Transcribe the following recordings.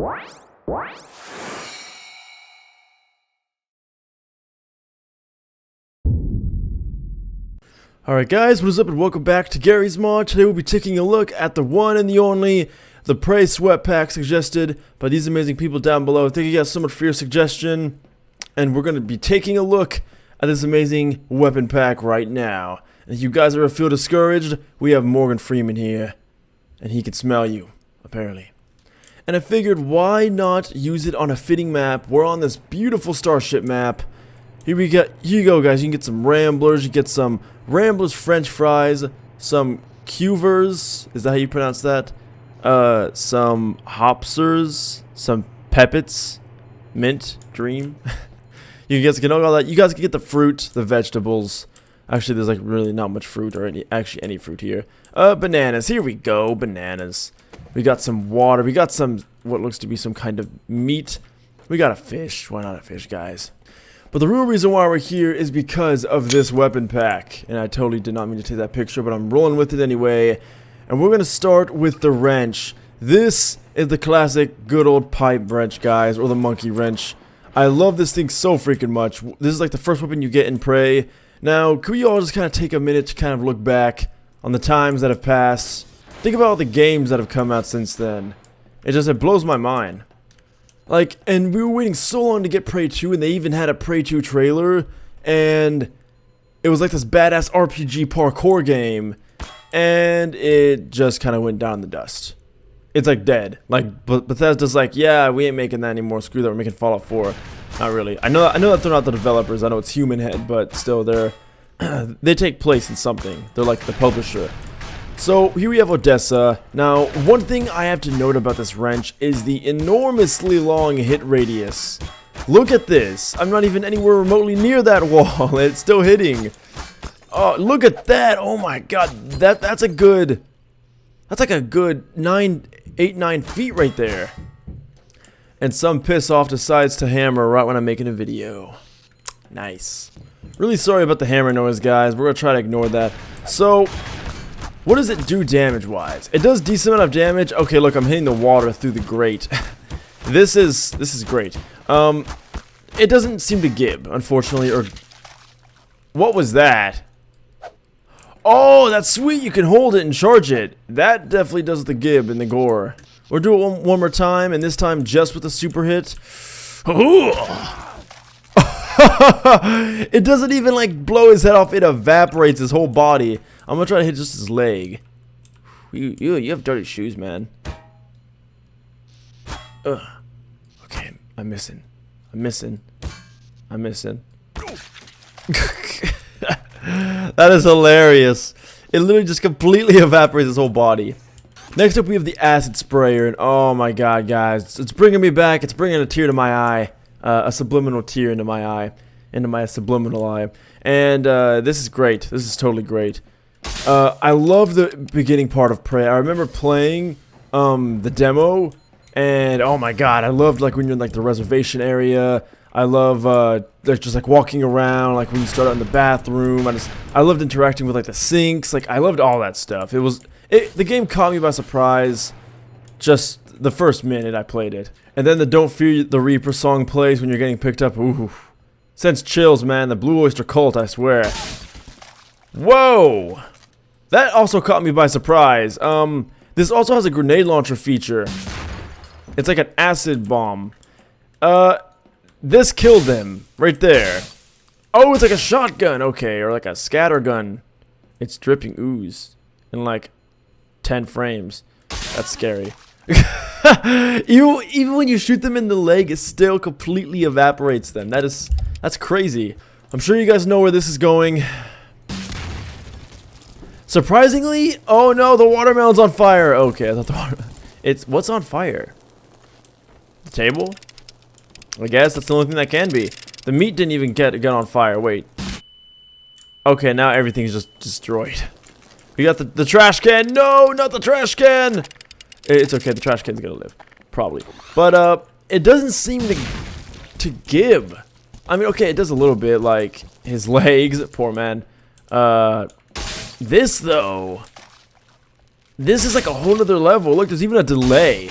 Alright guys, what is up and welcome back to Garry's Mod. Today we'll be taking a look at the one and the only, the Prey Sweat Pack suggested by these amazing people down below. Thank you guys so much for your suggestion. And we're going to be taking a look at this amazing weapon pack right now. And if you guys ever feel discouraged, we have Morgan Freeman here. And he can smell you, apparently. And I figured why not use it on a fitting map. We're on this beautiful starship map. Here you go guys, you can get some Ramblers, you get some Ramblers French fries, some Cuvers, is that how you pronounce that? Some Hopsers, some Peppets, Mint, Dream. You guys can all that. You guys can get the fruit, the vegetables. Actually, there's like really not much fruit or any fruit here. Bananas, here we go, bananas. We got some water, we got some, what looks to be some kind of meat. We got a fish, why not a fish guys? But the real reason why we're here is because of this weapon pack. And I totally did not mean to take that picture, but I'm rolling with it anyway. And we're going to start with the wrench. This is the classic good old pipe wrench, guys, or the monkey wrench. I love this thing so freaking much. This is like the first weapon you get in Prey. Now, could we all just kind of take a minute to kind of look back on the times that have passed? Think about all the games that have come out since then. It blows my mind. Like, and we were waiting so long to get Prey 2, and they even had a Prey 2 trailer, and it was like this badass RPG parkour game, and it just kind of went down in the dust. It's like dead. Like, Bethesda's like, yeah, we ain't making that anymore, screw that, we're making Fallout 4. Not really. I know that they're not the developers, I know it's Human Head, but still, they take place in something. They're like the publisher. So, here we have Odessa. Now, one thing I have to note about this wrench is the enormously long hit radius. Look at this. I'm not even anywhere remotely near that wall. It's still hitting. Oh, look at that. Oh my god. That's like a good 8-9 feet right there. And some piss off decides to hammer right when I'm making a video. Nice. Really sorry about the hammer noise, guys. We're going to try to ignore that. So, what does it do damage-wise? It does decent amount of damage. Okay, look, I'm hitting the water through the grate. This is great. It doesn't seem to give, unfortunately, or... What was that? Oh, that's sweet! You can hold it and charge it. That definitely does the gib and the gore. We'll do it one more time, and this time just with a super hit. It doesn't even, like, blow his head off. It evaporates his whole body. I'm gonna try to hit just his leg. You have dirty shoes, man. Ugh. Okay, I'm missing. That is hilarious. It literally just completely evaporates his whole body. Next up, we have the acid sprayer, and oh my god, guys, it's bringing me back. It's bringing a tear to my eye, a subliminal tear into my eye, into my subliminal eye. And this is great. This is totally great. I love the beginning part of Prey. I remember playing the demo, and oh my god, I loved like when you're in like the reservation area. I love just like walking around, like when you start out in the bathroom. I loved interacting with like the sinks. Like I loved all that stuff. The game caught me by surprise. Just the first minute I played it, and then the "Don't Fear the Reaper" song plays when you're getting picked up. Ooh, sends chills, man. The Blue Oyster Cult, I swear. Whoa! That also caught me by surprise. This also has a grenade launcher feature. It's like an acid bomb. This killed them right there. Oh, it's like a shotgun, okay, or like a scatter gun. It's dripping ooze in like 10 frames. That's scary. Even when you shoot them in the leg, it still completely evaporates them. That's crazy. I'm sure you guys know where this is going. Surprisingly, oh no, the watermelon's on fire. Okay, I thought what's on fire? The table? I guess that's the only thing that can be. The meat didn't even get on fire. Wait. Okay, now everything's just destroyed. We got the trash can. No, not the trash can. It's okay. The trash can's gonna live, probably. But it doesn't seem to give. I mean, okay, it does a little bit. Like his legs, poor man. This though, this is like a whole nother level. Look, there's even a delay.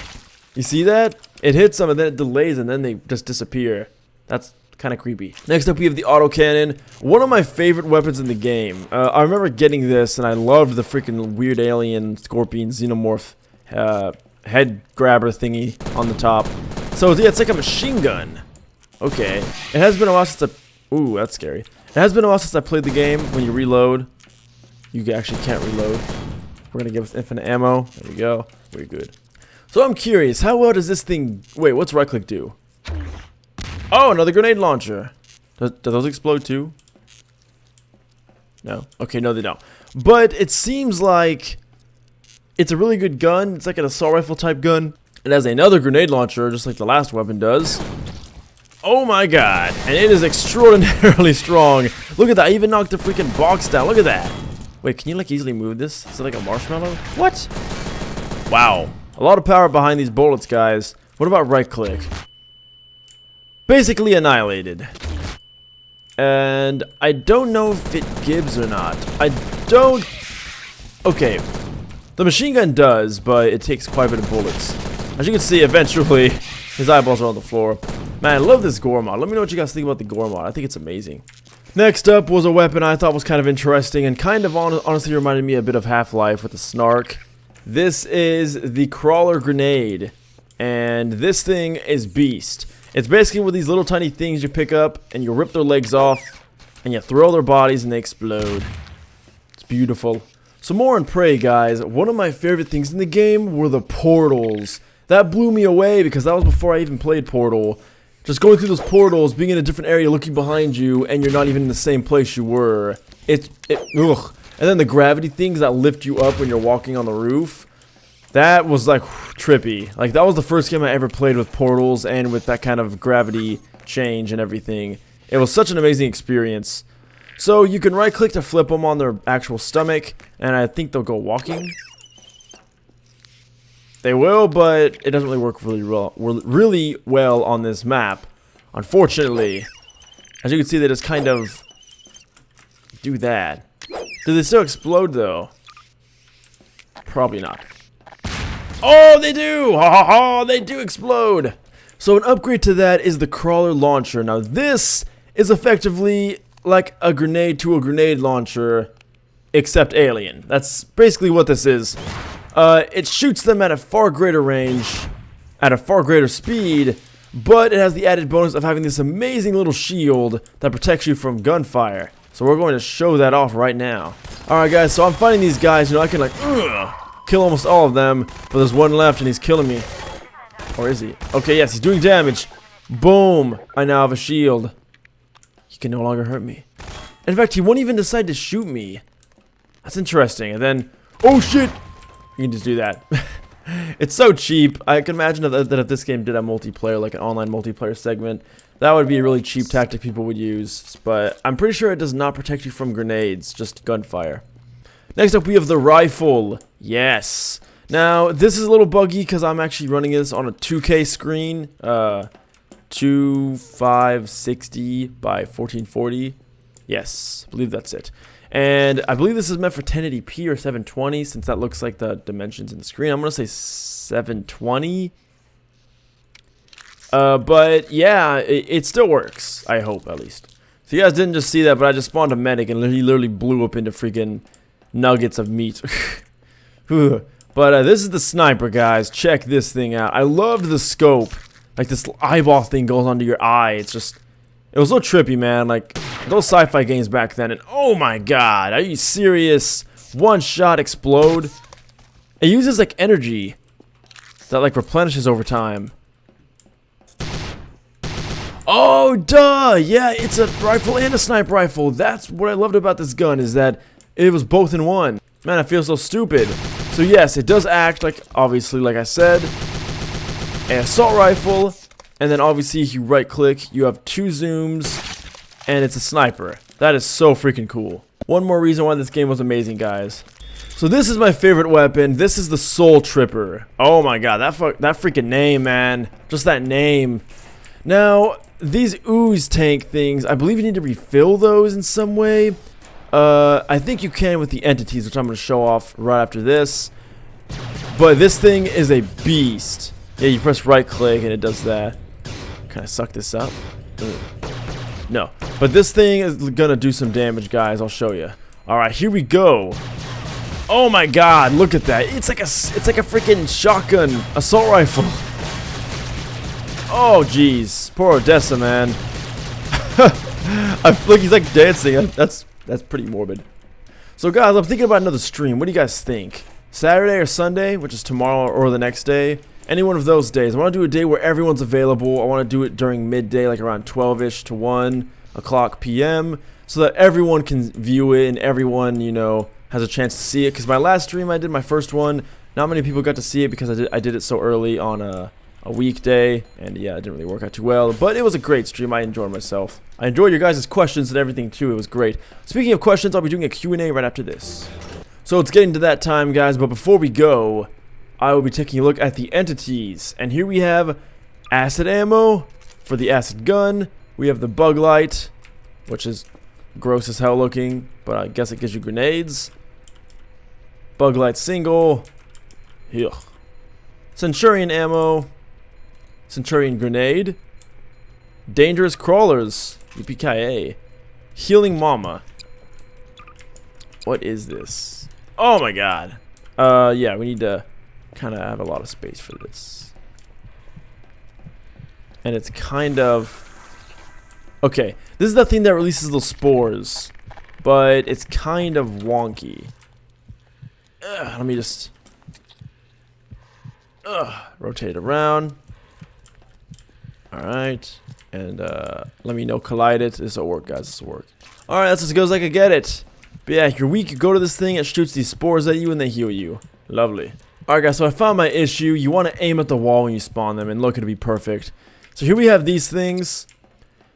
You see that? It hits them and then it delays and then they just disappear. That's kind of creepy. Next up we have the Autocannon. One of my favorite weapons in the game. I remember getting this and I loved the freaking weird alien scorpion xenomorph head grabber thingy on the top. So yeah, it's like a machine gun. Okay. It has been a while since I... Ooh, that's scary. It has been a while since I played the game. When you reload, you actually can't reload. We're going to give us infinite ammo. There we go. We're good. So I'm curious, how well does this thing... Wait, what's right click do? Oh, another grenade launcher. Do those explode too? No. Okay, no they don't. But it seems like it's a really good gun. It's like an assault rifle type gun. It has another grenade launcher, just like the last weapon does. Oh my god. And it is extraordinarily strong. Look at that. I even knocked the freaking box down. Look at that. Wait, can you like easily move this? Is it like a marshmallow? What? Wow. A lot of power behind these bullets, guys. What about right click? Basically annihilated. And I don't know if it gives or not. I don't... Okay. The machine gun does, but it takes quite a bit of bullets. As you can see, eventually, his eyeballs are on the floor. Man, I love this gore mod. Let me know what you guys think about the gore mod. I think it's amazing. Next up was a weapon I thought was kind of interesting and kind of honestly reminded me a bit of Half-Life with the snark. This is the crawler grenade. And this thing is beast. It's basically with these little tiny things you pick up and you rip their legs off and you throw their bodies and they explode. It's beautiful. So more on Prey, guys. One of my favorite things in the game were the portals. That blew me away because that was before I even played Portal. Just going through those portals, being in a different area, looking behind you, and you're not even in the same place you were. Ugh. And then the gravity things that lift you up when you're walking on the roof. That was like trippy. Like that was the first game I ever played with portals and with that kind of gravity change and everything. It was such an amazing experience. So you can right click to flip them on their actual stomach and I think they'll go walking. They will, but it doesn't really work really well on this map. Unfortunately. As you can see, they just kind of do that. Do they still explode though? Probably not. Oh, they do! Ha ha ha! They do explode! So an upgrade to that is the crawler launcher. Now this is effectively like a grenade to a grenade launcher, except alien. That's basically what this is. It shoots them at a far greater range, at a far greater speed, but it has the added bonus of having this amazing little shield that protects you from gunfire. So we're going to show that off right now. Alright guys, so I'm fighting these guys, you know, I can like, kill almost all of them, but there's one left and he's killing me. Or is he? Okay, yes, he's doing damage. Boom! I now have a shield. He can no longer hurt me. In fact, he won't even decide to shoot me. That's interesting. And then, oh shit! You can just do that. It's so cheap. I can imagine that if this game did a multiplayer, like an online multiplayer segment, that would be a really cheap tactic people would use. But I'm pretty sure it does not protect you from grenades, just gunfire. Next up, we have the rifle. Yes. Now, this is a little buggy because I'm actually running this on a 2K screen. 2560 by 1440. Yes, I believe that's it. And I believe this is meant for 1080p or 720 since that looks like the dimensions in the screen. I'm going to say 720. But yeah, it still works. I hope, at least. So you guys didn't just see that, but I just spawned a medic and he literally blew up into freaking nuggets of meat. But this is the sniper, guys. Check this thing out. I loved the scope. Like this eyeball thing goes onto your eye. It's just... It was so trippy, man. Like, those sci-fi games back then. And oh my god, are you serious? One shot explode. It uses like energy that like replenishes over time. Oh, duh! Yeah, it's a rifle and a sniper rifle. That's what I loved about this gun, is that it was both in one. Man, I feel so stupid. So yes, it does act like, obviously, like I said, an assault rifle. And then obviously if you right click, you have 2 zooms, and it's a sniper. That is so freaking cool. One more reason why this game was amazing, guys. So this is my favorite weapon. This is the Soul Tripper. Oh my god, that freaking name, man. Just that name. Now, these ooze tank things, I believe you need to refill those in some way. I think you can with the entities, which I'm going to show off right after this. But this thing is a beast. Yeah, you press right click and it does that. Can I suck this up? No. But this thing is gonna do some damage, guys. I'll show you. Alright, here we go. Oh my god, look at that. It's like a freaking shotgun assault rifle. Oh jeez. Poor Odessa, man. Look, he's like dancing. That's pretty morbid. So guys, I'm thinking about another stream. What do you guys think? Saturday or Sunday, which is tomorrow or the next day? Any one of those days. I want to do a day where everyone's available. I want to do it during midday, like around 12ish to 1 o'clock p.m. so that everyone can view it and everyone, you know, has a chance to see it. Because my last stream I did, my first one, not many people got to see it because I did it so early on a weekday, and yeah, it didn't really work out too well, but it was a great stream. I enjoyed myself. I enjoyed your guys' questions and everything too. It was great. Speaking of questions, I'll be doing a Q&A right after this. So it's getting to that time, guys, but before we go, I will be taking a look at the entities, and here we have acid ammo for the acid gun. We have the bug light, which is gross as hell looking, but I guess it gives you grenades. Bug light single. Ugh. Centurion ammo. Centurion grenade. Dangerous crawlers. Yippee-ki-yay. Healing mama. What is this? Oh my god. Yeah, we need to kind of have a lot of space for this. And it's kind of... Okay, this is the thing that releases those spores, but it's kind of wonky. Let me just... rotate around. Alright. And let me know, collide it. This will work, guys. This will work. Alright, that's as good as I could get it. But yeah, you're weak, you go to this thing, it shoots these spores at you and they heal you. Lovely. Alright guys, so I found my issue. You want to aim at the wall when you spawn them, and look, it'll be perfect. So here we have these things.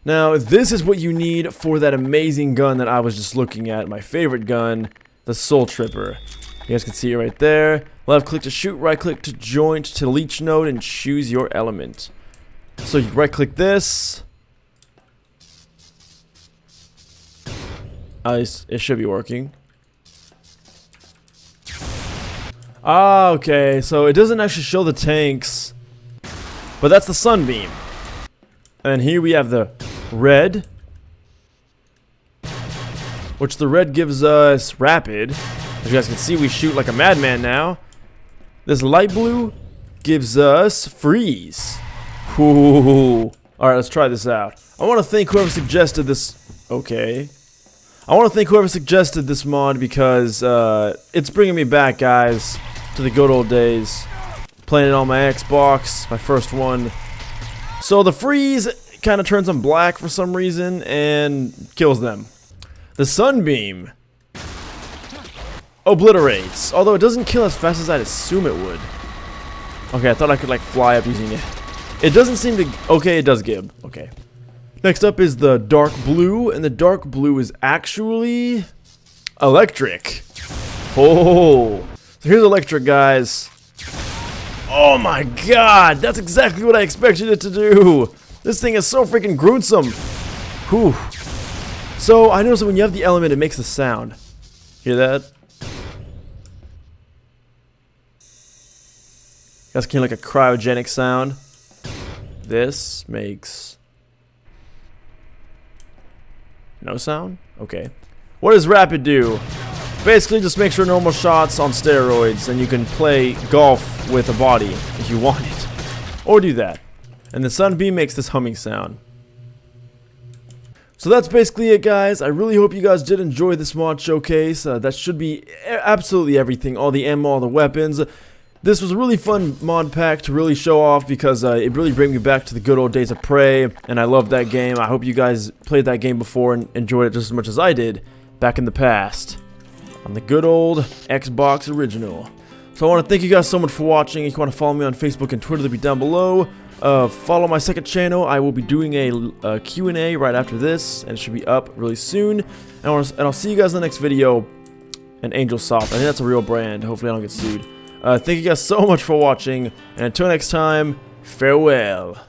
Now, this is what you need for that amazing gun that I was just looking at. My favorite gun, the Soul Tripper. You guys can see it right there. Left click to shoot, right click to joint to leech node, and choose your element. So you right click this. It should be working. Ah, okay, so it doesn't actually show the tanks, but that's the sunbeam. And here we have the red, which the red gives us rapid. As you guys can see, we shoot like a madman now. This light blue gives us freeze. Ooh. Alright, let's try this out. I want to thank whoever suggested this. Okay. I want to thank whoever suggested this mod because it's bringing me back, guys, to the good old days. Playing it on my Xbox, my first one. So the freeze kind of turns them black for some reason and kills them. The sunbeam obliterates, although it doesn't kill as fast as I'd assume it would. Okay, I thought I could like fly up using it. It doesn't seem to... Okay, it does give. Okay. Next up is the dark blue, and the dark blue is actually electric. Oh, so here's electric, guys. Oh my god, that's exactly what I expected it to do. This thing is so freaking gruesome. Whew. So I noticed that when you have the element, it makes a sound. Hear that? That's kind of like a cryogenic sound. This makes no sound? Okay. What does rapid do? Basically just makes your normal shots on steroids, and you can play golf with a body if you want it. Or do that. And the sunbeam makes this humming sound. So that's basically it, guys. I really hope you guys did enjoy this mod showcase. That should be absolutely everything. All the ammo, all the weapons. This was a really fun mod pack to really show off because it really brings me back to the good old days of Prey, and I love that game. I hope you guys played that game before and enjoyed it just as much as I did back in the past on the good old Xbox original. So I want to thank you guys so much for watching. If you want to follow me on Facebook and Twitter, they'll be down below. Follow my second channel. I will be doing a Q&A right after this, and it should be up really soon. And I'll see you guys in the next video. And Angel Soft, I think that's a real brand. Hopefully I don't get sued. Thank you guys so much for watching, and until next time, farewell.